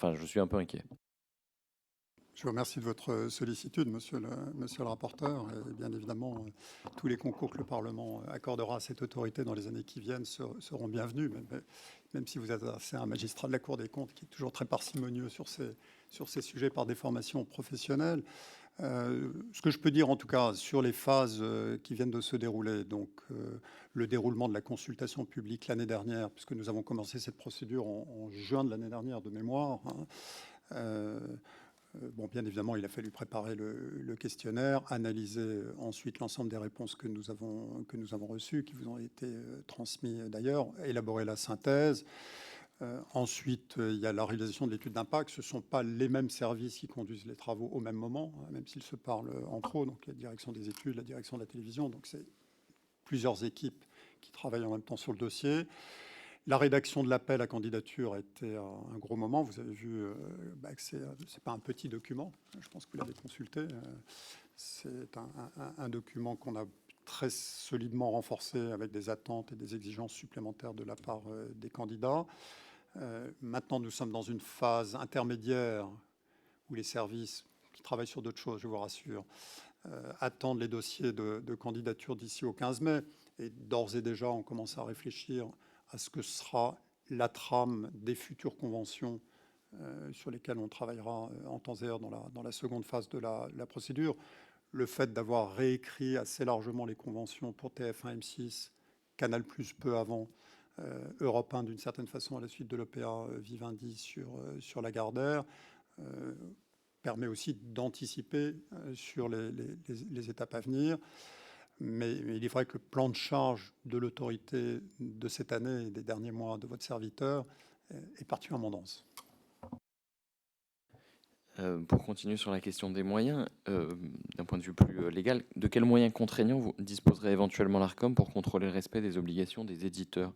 Enfin, je suis un peu inquiet. Je vous remercie de votre sollicitude, monsieur le rapporteur. Et bien évidemment, tous les concours que le Parlement accordera à cette autorité dans les années qui viennent seront bienvenus, même si vous êtes un magistrat de la Cour des comptes qui est toujours très parcimonieux sur ces sujets par déformation professionnelle. Ce que je peux dire en tout cas sur les phases qui viennent de se dérouler, donc le déroulement de la consultation publique l'année dernière, puisque nous avons commencé cette procédure en juin de l'année dernière de mémoire, bon, bien évidemment, il a fallu préparer le questionnaire, analyser ensuite l'ensemble des réponses que nous avons reçues, qui vous ont été transmises d'ailleurs, élaborer la synthèse. Ensuite, il y a la réalisation de l'étude d'impact. Ce ne sont pas les mêmes services qui conduisent les travaux au même moment, hein, même s'ils se parlent entre eux. Donc, la direction des études, la direction de la télévision. Donc, c'est plusieurs équipes qui travaillent en même temps sur le dossier. La rédaction de l'appel à candidature a été un gros moment. Vous avez vu que ce n'est pas un petit document. Je pense que vous l'avez consulté. C'est un document qu'on a très solidement renforcé avec des attentes et des exigences supplémentaires de la part des candidats. Maintenant, nous sommes dans une phase intermédiaire où les services qui travaillent sur d'autres choses, je vous rassure, attendent les dossiers de candidature d'ici au 15 mai. Et d'ores et déjà, on commence à réfléchir à ce que sera la trame des futures conventions sur lesquelles on travaillera en temps et heure dans la seconde phase de la procédure. Le fait d'avoir réécrit assez largement les conventions pour TF1, M6, Canal+, peu avant, Europe 1 d'une certaine façon à la suite de l'OPA Vivendi sur Lagardère, permet aussi d'anticiper sur les étapes à venir. Mais il est vrai que le plan de charge de l'autorité de cette année et des derniers mois de votre serviteur est particulièrement dense. Pour continuer sur la question des moyens, d'un point de vue plus légal, de quels moyens contraignants vous disposerait éventuellement l'ARCOM pour contrôler le respect des obligations des éditeurs?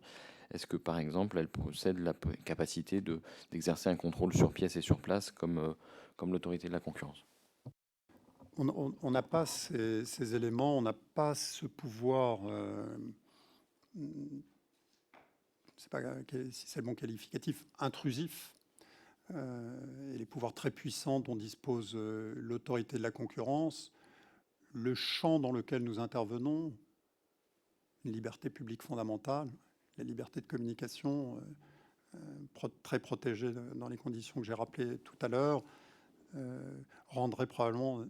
Est-ce que, par exemple, elle possède la capacité d'exercer un contrôle sur pièce et sur place comme l'autorité de la concurrence? On n'a pas ces éléments, on n'a pas ce pouvoir, c'est pas si c'est le bon qualificatif, intrusif, et les pouvoirs très puissants dont dispose l'autorité de la concurrence. Le champ dans lequel nous intervenons, une liberté publique fondamentale, la liberté de communication, très protégée dans les conditions que j'ai rappelées tout à l'heure, rendrait probablement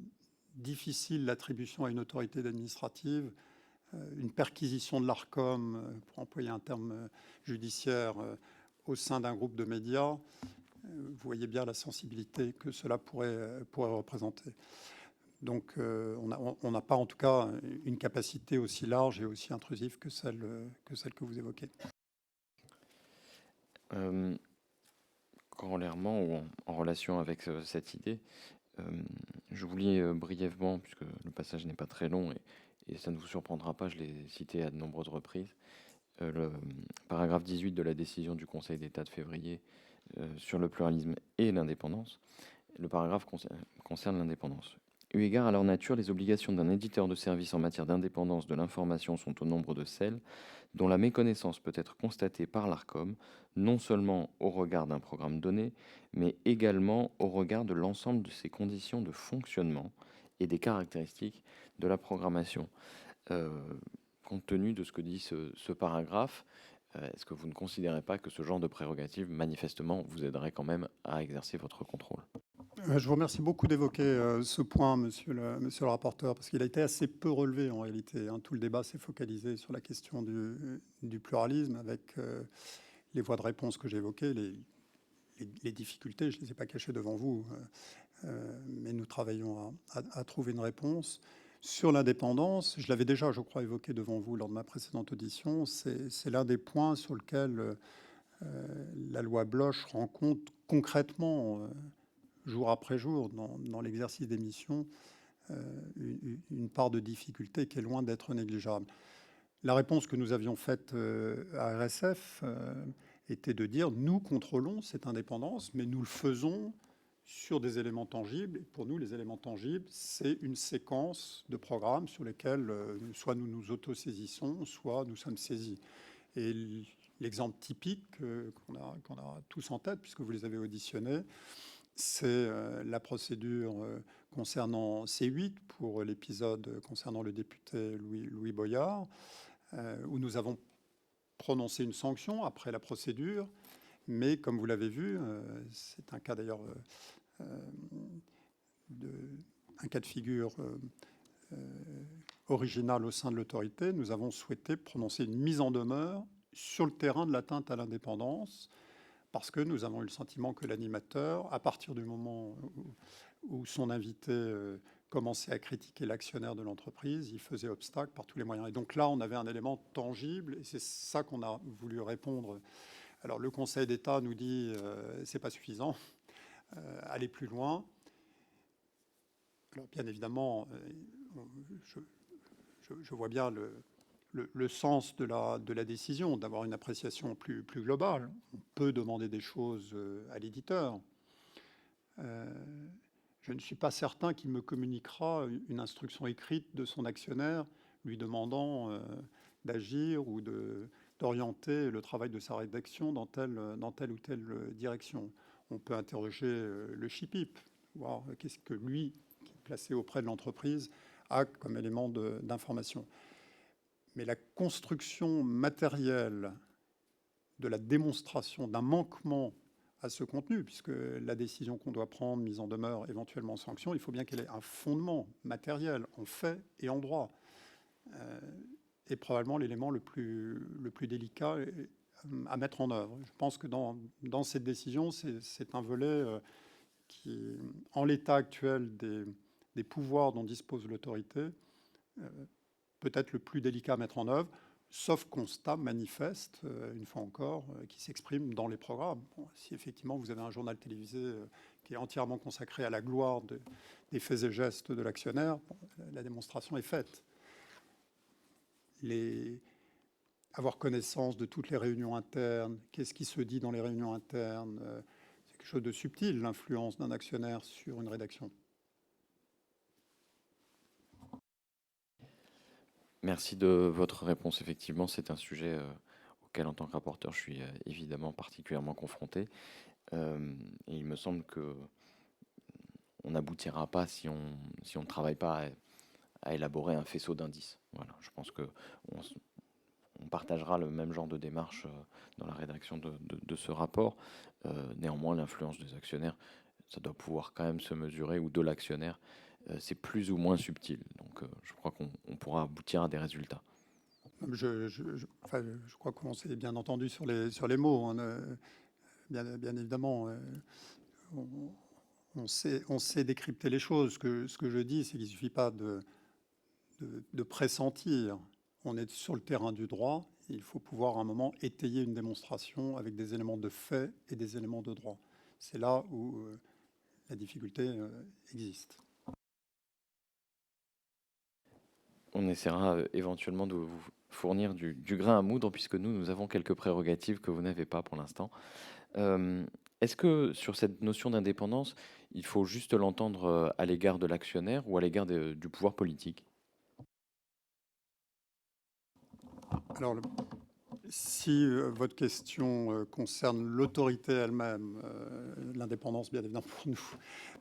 difficile l'attribution à une autorité administrative, une perquisition de l'ARCOM, pour employer un terme judiciaire, au sein d'un groupe de médias. Vous voyez bien la sensibilité que cela pourrait représenter. Donc, on n'a pas en tout cas une capacité aussi large et aussi intrusive que celle que vous évoquez. Corollairement ou en relation avec cette idée, je vous lis brièvement, puisque le passage n'est pas très long et ça ne vous surprendra pas, je l'ai cité à de nombreuses reprises, le paragraphe 18 de la décision du Conseil d'État de février sur le pluralisme et l'indépendance. Le paragraphe concerne l'indépendance. Eu égard à leur nature, les obligations d'un éditeur de service en matière d'indépendance de l'information sont au nombre de celles dont la méconnaissance peut être constatée par l'ARCOM, non seulement au regard d'un programme donné, mais également au regard de l'ensemble de ses conditions de fonctionnement et des caractéristiques de la programmation. Compte tenu de ce que dit ce paragraphe, est-ce que vous ne considérez pas que ce genre de prérogative, manifestement, vous aiderait quand même à exercer votre contrôle? Je vous remercie beaucoup d'évoquer ce point, monsieur le rapporteur, parce qu'il a été assez peu relevé en réalité. Hein. Tout le débat s'est focalisé sur la question du pluralisme, avec les voies de réponse que j'ai évoquées, les difficultés, je ne les ai pas cachées devant vous, mais nous travaillons à trouver une réponse. Sur l'indépendance, je l'avais déjà, je crois, évoqué devant vous lors de ma précédente audition, c'est l'un des points sur lequel la loi Bloch rend compte concrètement, jour après jour, dans l'exercice des missions, une part de difficulté qui est loin d'être négligeable. La réponse que nous avions faite à RSF était de dire, nous contrôlons cette indépendance, mais nous le faisons sur des éléments tangibles. Et pour nous, les éléments tangibles, c'est une séquence de programmes sur lesquels soit nous nous autosaisissons, soit nous sommes saisis. Et L'exemple typique qu'on a tous en tête, puisque vous les avez auditionnés, c'est la procédure concernant C8 pour l'épisode concernant le député Louis Boyard, où nous avons prononcé une sanction après la procédure, mais comme vous l'avez vu, c'est un cas d'ailleurs, un cas de figure original au sein de l'autorité. Nous avons souhaité prononcer une mise en demeure sur le terrain de l'atteinte à l'indépendance, parce que nous avons eu le sentiment que l'animateur, à partir du moment où son invité commençait à critiquer l'actionnaire de l'entreprise, il faisait obstacle par tous les moyens. Et donc là, on avait un élément tangible, et c'est ça qu'on a voulu répondre. Alors le Conseil d'État nous dit c'est pas suffisant, aller plus loin. Alors bien évidemment, je vois bien le sens de la décision, d'avoir une appréciation plus globale. On peut demander des choses à l'éditeur. Je ne suis pas certain qu'il me communiquera une instruction écrite de son actionnaire lui demandant d'agir ou d'orienter le travail de sa rédaction dans telle ou telle direction. On peut interroger le CHIPIP, voir qu'est-ce que lui, qui est placé auprès de l'entreprise, a comme élément d'information. Mais la construction matérielle de la démonstration d'un manquement à ce contenu, puisque la décision qu'on doit prendre, mise en demeure, éventuellement sanction, il faut bien qu'elle ait un fondement matériel en fait et en droit. Et probablement l'élément le plus délicat à mettre en œuvre. Je pense que dans cette décision, c'est un volet qui, en l'état actuel des pouvoirs dont dispose l'autorité, peut-être le plus délicat à mettre en œuvre, sauf constat manifeste, une fois encore, qui s'exprime dans les programmes. Bon, si effectivement vous avez un journal télévisé qui est entièrement consacré à la gloire des faits et gestes de l'actionnaire, bon, la démonstration est faite. Avoir connaissance de toutes les réunions internes, qu'est-ce qui se dit dans les réunions internes, c'est quelque chose de subtil, l'influence d'un actionnaire sur une rédaction. Merci de votre réponse. Effectivement, c'est un sujet auquel, en tant que rapporteur, je suis évidemment particulièrement confronté. Et il me semble que on n'aboutira pas si on ne travaille pas à élaborer un faisceau d'indices. Voilà, je pense que on partagera le même genre de démarche dans la rédaction de ce rapport. Néanmoins, l'influence des actionnaires, ça doit pouvoir quand même se mesurer, ou de l'actionnaire, c'est plus ou moins subtil. Donc je crois qu'on pourra aboutir à des résultats. Je crois qu'on s'est bien entendu sur les mots. Hein, bien évidemment, on sait décrypter les choses. Ce que je dis, c'est qu'il ne suffit pas de pressentir. On est sur le terrain du droit. Il faut pouvoir à un moment étayer une démonstration avec des éléments de fait et des éléments de droit. C'est là où la difficulté existe. On essaiera éventuellement de vous fournir du grain à moudre, puisque nous avons quelques prérogatives que vous n'avez pas pour l'instant. Est-ce que sur cette notion d'indépendance, il faut juste l'entendre à l'égard de l'actionnaire ou à l'égard du pouvoir politique? Alors, si votre question concerne l'autorité elle-même, l'indépendance, bien évidemment, pour nous,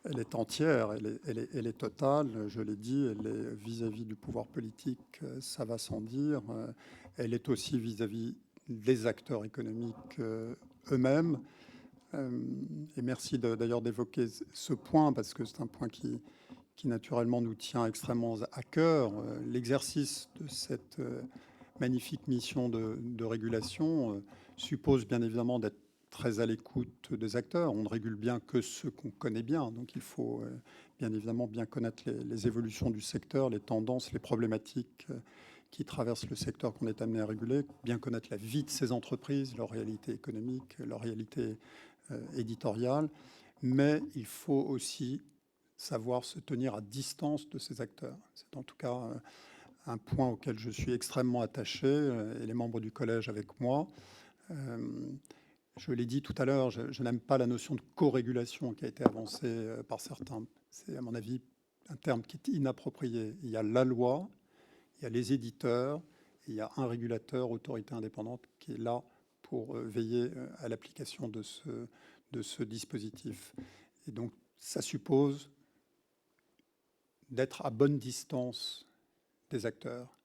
elle est entière, elle est totale. Je l'ai dit, elle est vis-à-vis du pouvoir politique, ça va sans dire. Elle est aussi vis-à-vis des acteurs économiques eux-mêmes. Et merci d'ailleurs d'évoquer ce point, parce que c'est un point qui naturellement nous tient extrêmement à cœur. L'exercice de cette magnifique mission de régulation suppose bien évidemment d'être très à l'écoute des acteurs. On ne régule bien que ceux qu'on connaît bien, donc il faut bien évidemment bien connaître les évolutions du secteur, les tendances, les problématiques qui traversent le secteur qu'on est amené à réguler, bien connaître la vie de ces entreprises, leur réalité économique, leur réalité éditoriale, mais il faut aussi savoir se tenir à distance de ces acteurs. C'est en tout cas un point auquel je suis extrêmement attaché, et les membres du collège avec moi. Je l'ai dit tout à l'heure, je n'aime pas la notion de co-régulation qui a été avancée par certains. C'est, à mon avis, un terme qui est inapproprié. Il y a la loi, il y a les éditeurs, et il y a un régulateur, autorité indépendante, qui est là pour veiller à l'application de ce dispositif. Et donc, ça suppose d'être à bonne distance des acteurs.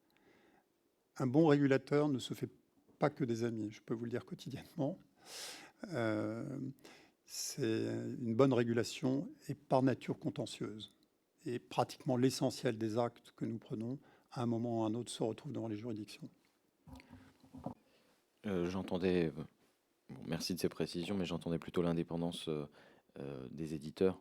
Un bon régulateur ne se fait pas que des amis, je peux vous le dire quotidiennement. Une bonne régulation est par nature contentieuse. Et pratiquement l'essentiel des actes que nous prenons, à un moment ou à un autre, se retrouve devant les juridictions. J'entendais, bon, merci de ces précisions, mais j'entendais plutôt l'indépendance des éditeurs.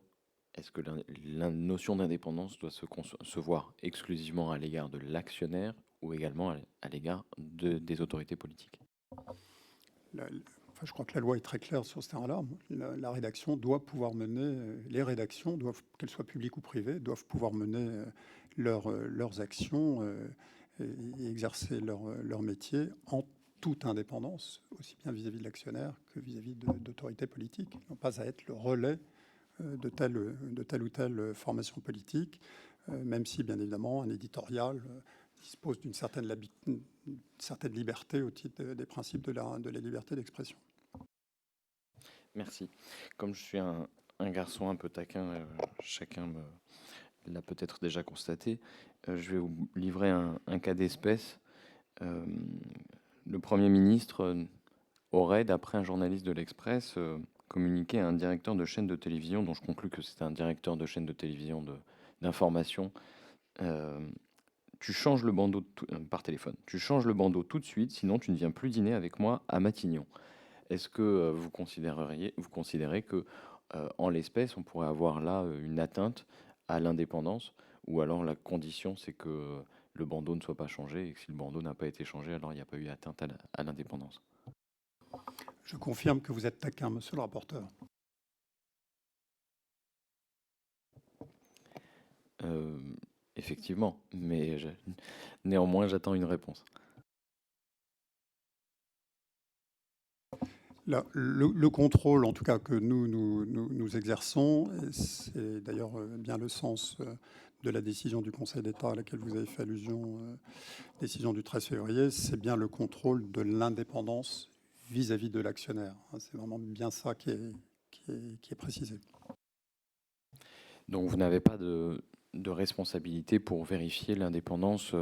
Est-ce que la notion d'indépendance doit se voir exclusivement à l'égard de l'actionnaire ou également à l'égard des autorités politiques? Je crois que la loi est très claire sur ce terrain-là. La rédaction doit pouvoir mener, les rédactions, qu'elles soient publiques ou privées, doivent pouvoir mener leurs actions et exercer leur métier en toute indépendance, aussi bien vis-à-vis de l'actionnaire que vis-à-vis d'autorités politiques. Ils n'ont pas à être le relais de telle ou telle formation politique, même si, bien évidemment, un éditorial dispose d'une certaine liberté au titre des principes de la liberté d'expression. Merci. Comme je suis un garçon un peu taquin, chacun l'a peut-être déjà constaté, je vais vous livrer un cas d'espèce. Le Premier ministre aurait, d'après un journaliste de l'Express, communiqué à un directeur de chaîne de télévision, dont je conclus que c'était un directeur de chaîne de télévision d'information. Tu changes le bandeau par téléphone. Tu changes le bandeau tout de suite, sinon tu ne viens plus dîner avec moi à Matignon. Est-ce que vous considérez que, en l'espèce, on pourrait avoir là une atteinte à l'indépendance, ou alors la condition, c'est que le bandeau ne soit pas changé, et que si le bandeau n'a pas été changé, alors il n'y a pas eu atteinte à l'indépendance? Je confirme que vous êtes taquin, monsieur le rapporteur. Effectivement, mais néanmoins, j'attends une réponse. Le contrôle, en tout cas, que nous exerçons, et c'est d'ailleurs bien le sens de la décision du Conseil d'État à laquelle vous avez fait allusion, décision du 13 février, c'est bien le contrôle de l'indépendance vis-à-vis de l'actionnaire. C'est vraiment bien ça qui est précisé. Donc vous n'avez pas de responsabilité pour vérifier l'indépendance,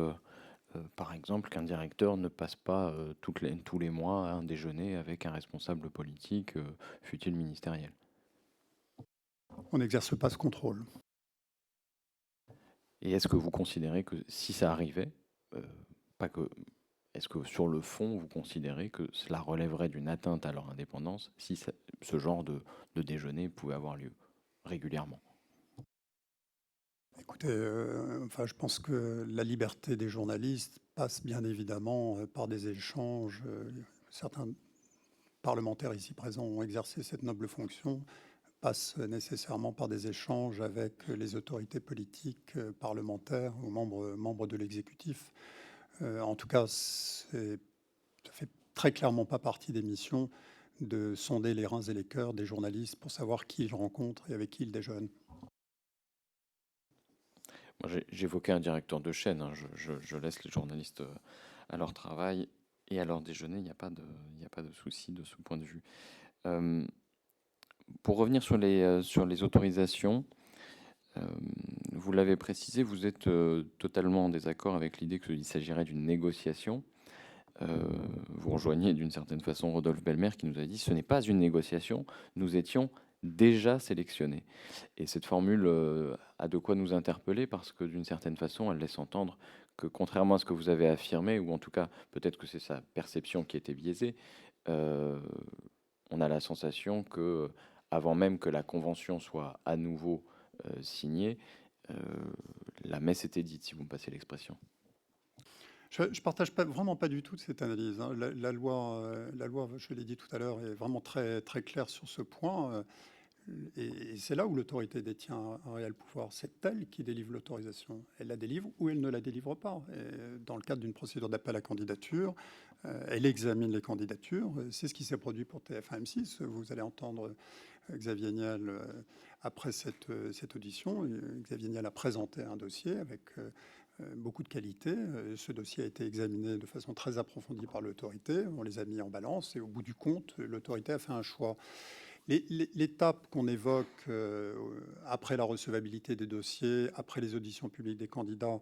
par exemple, qu'un directeur ne passe pas tous les mois à un déjeuner avec un responsable politique, fût-il ministériel? On n'exerce pas ce contrôle. Et est-ce que vous considérez que si ça arrivait, pas que, est-ce que sur le fond, vous considérez que cela relèverait d'une atteinte à leur indépendance si ce genre de déjeuner pouvait avoir lieu régulièrement? Écoutez, je pense que la liberté des journalistes passe bien évidemment par des échanges. Certains parlementaires ici présents ont exercé cette noble fonction, passe nécessairement par des échanges avec les autorités politiques, parlementaires ou membres de l'exécutif. En tout cas, ça fait très clairement pas partie des missions de sonder les reins et les cœurs des journalistes pour savoir qui ils rencontrent et avec qui ils déjeunent. Moi, j'évoquais un directeur de chaîne, hein. Je laisse les journalistes à leur travail et à leur déjeuner. Il n'y a pas de souci de ce point de vue. Pour revenir sur les autorisations, vous l'avez précisé, vous êtes totalement en désaccord avec l'idée qu'il s'agirait d'une négociation. Vous rejoignez d'une certaine façon Rodolphe Belmer qui nous a dit « ce n'est pas une négociation, nous étions déjà sélectionnés ». Et cette formule a de quoi nous interpeller parce que d'une certaine façon, elle laisse entendre que contrairement à ce que vous avez affirmé, ou en tout cas peut-être que c'est sa perception qui était biaisée, on a la sensation que avant même que la convention soit à nouveau signée, la messe était dite, si vous me passez l'expression. Je ne partage vraiment pas du tout cette analyse. La loi, je l'ai dit tout à l'heure, est vraiment très, très claire sur ce point. Et c'est là où l'autorité détient un réel pouvoir. C'est elle qui délivre l'autorisation. Elle la délivre ou elle ne la délivre pas. Et dans le cadre d'une procédure d'appel à candidature, elle examine les candidatures. C'est ce qui s'est produit pour TF1 M6. Vous allez entendre Xavier Niel après cette audition. Xavier Niel a présenté un dossier avec beaucoup de qualité. Ce dossier a été examiné de façon très approfondie par l'autorité. On les a mis en balance et au bout du compte, l'autorité a fait un choix. L'étape qu'on évoque après la recevabilité des dossiers, après les auditions publiques des candidats,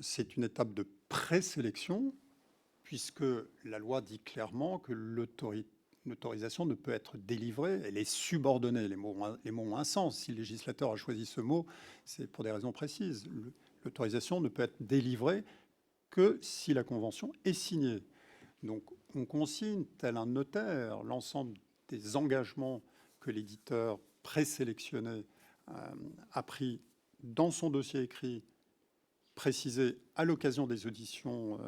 c'est une étape de présélection, puisque la loi dit clairement que l'autorisation ne peut être délivrée, elle est subordonnée. Les mots ont un sens. Si le législateur a choisi ce mot, c'est pour des raisons précises. L'autorisation ne peut être délivrée que si la convention est signée. Donc on consigne, tel un notaire, l'ensemble des engagements que l'éditeur présélectionné a pris dans son dossier écrit, précisé à l'occasion des auditions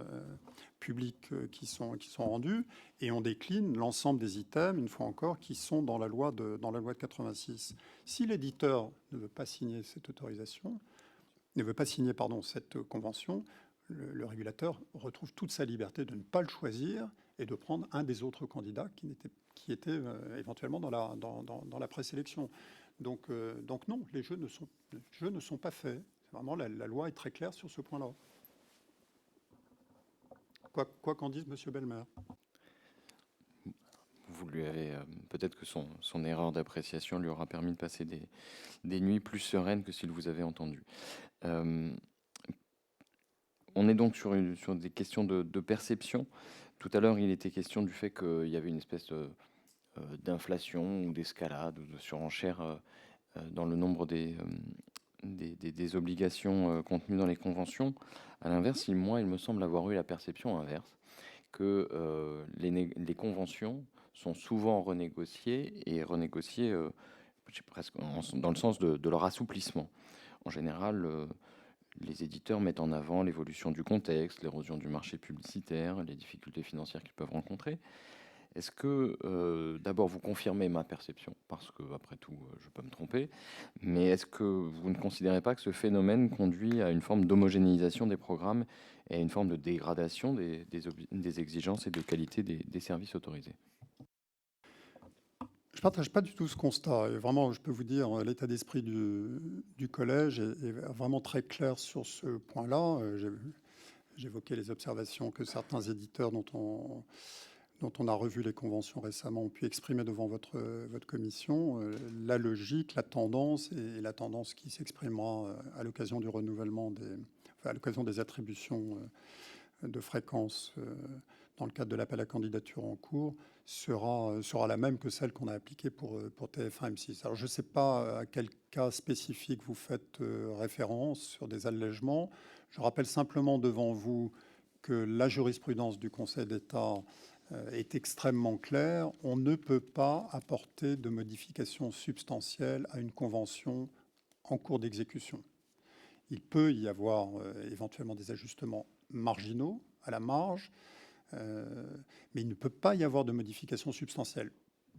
publiques qui sont rendues, et on décline l'ensemble des items, une fois encore, qui sont dans la loi de 86. Si l'éditeur ne veut pas signer cette autorisation, ne veut pas signer cette convention, le régulateur retrouve toute sa liberté de ne pas le choisir et de prendre un des autres candidats qui était éventuellement dans la présélection. Donc non, les jeux ne sont pas faits. Vraiment, la loi est très claire sur ce point-là. Quoi qu'en dise M. Belmer. Vous lui avez peut-être que son erreur d'appréciation lui aura permis de passer des nuits plus sereines que s'il vous avait entendu. On est donc sur des questions de perception. Tout à l'heure, il était question du fait qu'il y avait une espèce d'inflation ou d'escalade ou de surenchère dans le nombre des obligations contenues dans les conventions. À l'inverse, moi, il me semble avoir eu la perception inverse, que les conventions sont souvent renégociées et renégociées presque dans le sens de leur assouplissement. En général, les éditeurs mettent en avant l'évolution du contexte, l'érosion du marché publicitaire, les difficultés financières qu'ils peuvent rencontrer. Est-ce que, d'abord, vous confirmez ma perception, parce que, après tout, je peux me tromper, mais est-ce que vous ne considérez pas que ce phénomène conduit à une forme d'homogénéisation des programmes et à une forme de dégradation des exigences et de qualité des services autorisés? Je ne partage pas du tout ce constat. Et vraiment, je peux vous dire, l'état d'esprit du collège est vraiment très clair sur ce point-là. J'évoquais les observations que certains éditeurs dont on a revu les conventions récemment ont pu exprimer devant votre commission. La logique, la tendance, et la tendance qui s'exprimera à l'occasion du renouvellement à l'occasion des attributions de fréquences dans le cadre de l'appel à candidature en cours sera la même que celle qu'on a appliquée pour TF1 M6. Alors je ne sais pas à quel cas spécifique vous faites référence sur des allègements. Je rappelle simplement devant vous que la jurisprudence du Conseil d'État est extrêmement claire. On ne peut pas apporter de modifications substantielles à une convention en cours d'exécution. Il peut y avoir éventuellement des ajustements marginaux à la marge, mais il ne peut pas y avoir de modifications substantielles,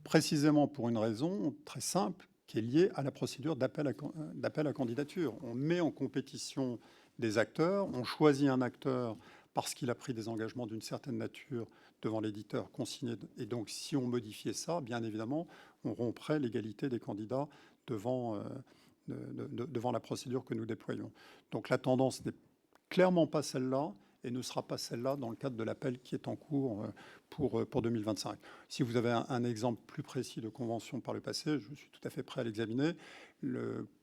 précisément pour une raison très simple qui est liée à la procédure d'appel à candidature. On met en compétition des acteurs, on choisit un acteur parce qu'il a pris des engagements d'une certaine nature devant l'éditeur consigné. Et donc, si on modifiait ça, bien évidemment, on romprait l'égalité des candidats devant la procédure que nous déployons. Donc, la tendance n'est clairement pas celle-là et ne sera pas celle-là dans le cadre de l'appel qui est en cours pour 2025. Si vous avez un exemple plus précis de convention par le passé, je suis tout à fait prêt à l'examiner.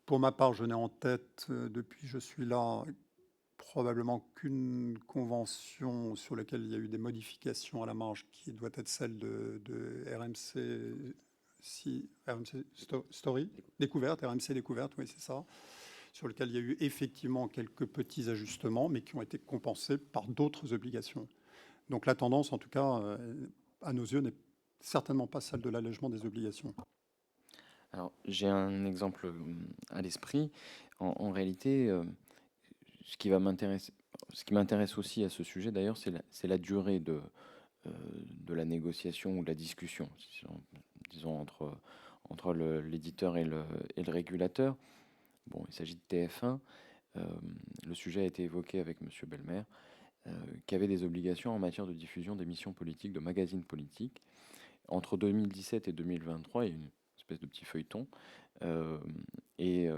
Pour ma part, je n'ai en tête, depuis que je suis là, probablement qu'une convention sur laquelle il y a eu des modifications à la marge qui doit être celle de RMC Story, Découverte, RMC Découverte, oui c'est ça, sur lequel il y a eu effectivement quelques petits ajustements, mais qui ont été compensés par d'autres obligations. Donc la tendance, en tout cas, à nos yeux, n'est certainement pas celle de l'allègement des obligations. Alors, j'ai un exemple à l'esprit. En réalité, ce qui m'intéresse aussi à ce sujet, d'ailleurs, c'est la durée de la négociation ou de la discussion, disons, entre l'éditeur et le régulateur. Bon, il s'agit de TF1. Le sujet a été évoqué avec M. Belmer, qui avait des obligations en matière de diffusion d'émissions politiques, de magazines politiques. Entre 2017 et 2023, il y a une espèce de petit feuilleton. Et